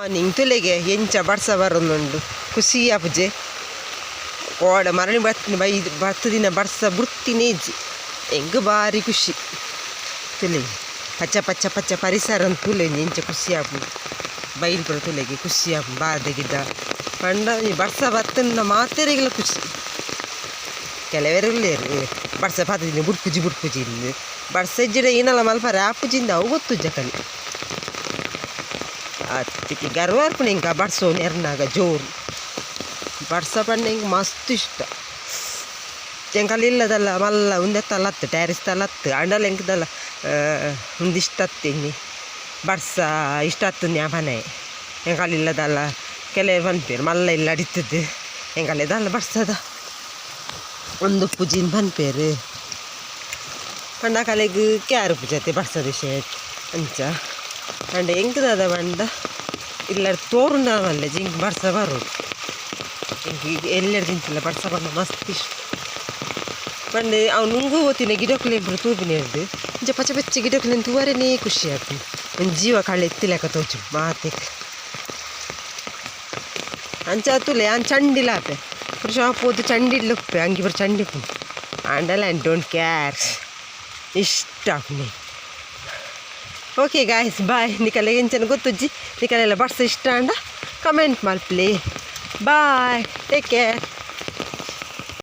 ನಿಂಗೆ ತುಲೆಗೆ ಎಂಚ ಬಡ್ಸ ಬರೋದುಂಡು ಖುಷಿ ಆಪುಜೆ ಓಡ ಮರಣಿ ಬತ್ತು ದಿನ ಬಡ್ಸ ಬುಡ್ತಿನೇಜಿ ಹೆಂಗೆ ಭಾರಿ ಖುಷಿ ತುಲೆಗೆ ಪಚ್ಚ ಪಚ್ಚ ಪಚ್ಚ ಪರಿಸರ ಅಂತ ತುಲೆ ಎಂಚ ಖುಷಿ ಆಪುಂಡು ಬೈಲ್ ಪುರ ತುಲೆಗೆ ಖುಷಿ ಆಪು ಬಾದಗಿದ್ದ ಪಂಡ ಈ ಬಡ್ಸ ಬತ್ತಂದ ಮಾತೆರೆಗಳ ಖುಷಿ ಕೆಲವರೆಲ್ಲೇರು ಬಡ್ಸ ಪಾತ ದಿನ ಬುಡ್ಪುಜಿ ಇಂದು ಬಡ್ಸ ಇಜ್ಜಿಡ ಏನಲ್ಲ ಮಲ್ಪರ ಆಪುಜಿಂದ ಅವು ಗೊತ್ತು ಜಕಲಿ ಅದಕ್ಕೆ ಗರ್ವ ಅರ್ಪಣೆ ಹಿಂಗೆ ಬಡ್ಸೋ ನೆರ್ನಾಗ ಜೋರು ಬಡ್ಸ ಪಂಡ ಹಿಂಗೆ ಮಸ್ತ್ ಇಷ್ಟ ಎಂಕಲ್ಲಿ ಇಲ್ಲದಲ್ಲ ಮಲ್ಲ ಉಂದೆತ್ತಲ್ಲ ಹತ್ತು ಟ್ಯಾರಿಸ್ ತಲ್ಲ ಹತ್ತು ಅಂಡಲ್ಲ ಹೆಂಗದಲ್ಲ ಒಂದಿಷ್ಟು ಹತ್ತು ಹಿಂಗೆ ಬಡ್ಸ ಇಷ್ಟ ಹತ್ತು ನ್ಯಾ ಮನೆ ಎಂಕಲ್ಲಿ ಇಲ್ಲದಲ್ಲ ಕೆಲವರು ಬಂದ್ಪೇರು ಮಲ್ಲ ಇಲ್ಲ ಅಡಿತದ್ದು ಎಂಕಲ್ಲಿದಲ್ಲ ಬಡ್ಸದ ಒಂದು ಪೂಜಿನ ಬಂದ್ಪೇರು ಪಂಡ ಕಲೆಗೆ ಕ್ಯಾರು ಪೂಜತೆ ಬಡ್ಸದ ಶೇಟ್ ಅಂಚ ಪಂಡ ಹೆಂಗದ ಪಂಡ ಇಲ್ಲ ತೋರುಂಡವಲ್ಲ ಜಿಂಗೆ ಬಡ್ಸ ಬರೋದು ಹಿಂಗೆ ಎಲ್ಲೆಡು ತಿಂತಿಲ್ಲ ಬಡ್ಸ ಪಂಡ ಮಸ್ತ್ ಇಷ್ಟ ಪಂಡೆ ಅವ್ನು ನುಂಗು ಓದ್ತಿನ ಗಿಡಕ್ಲೆ ಇಬ್ಬರು ತೂಪಿನೇರ್ದು ಇಂಚ ಪಚ್ಚ ಪಚ್ಚ ಗಿಡಕ್ಲೆ ತೂವರೇನೇ ಖುಷಿ ಆಗ್ತದೆ ಒಂದು ಜೀವ ಕಳೆ ಎತ್ತಿಲೆಕ್ಕ ತೋಚು ಮಾತೆಕ್ ಅಂಚ ತುಲೆ ಅವ್ನು ಚಂಡಿಲ್ಲ ಆಪೆ ಪುರು ಶಾಪ್ ಹೋದು ಚಂಡಿಡ್ಲುಪ್ಪೆ ಹಂಗೆ ಬರು ಚಂಡಿ ಪು ಆಂಡಲ್ಲ ಆ್ಯಂಡ್ ಡೋಂಟ್ ಕೇರ್ ಇಷ್ಟ ನೀ ಓಕೆ ಗಾಯ್ಸ್ ಬಾಯ್ ನಿಕಲ್ಲ ಎಂಚನ ಗೊತ್ತುಜ್ಜಿ ನಿಕಲೆಲ್ಲ ಬಡ್ಸ ಇಷ್ಟ ಅಂಡ ಕಮೆಂಟ್ ಮಲ್ಪ್ಲಿ ಬಾಯ್ ಟೇಕ್ ಕೇರ್.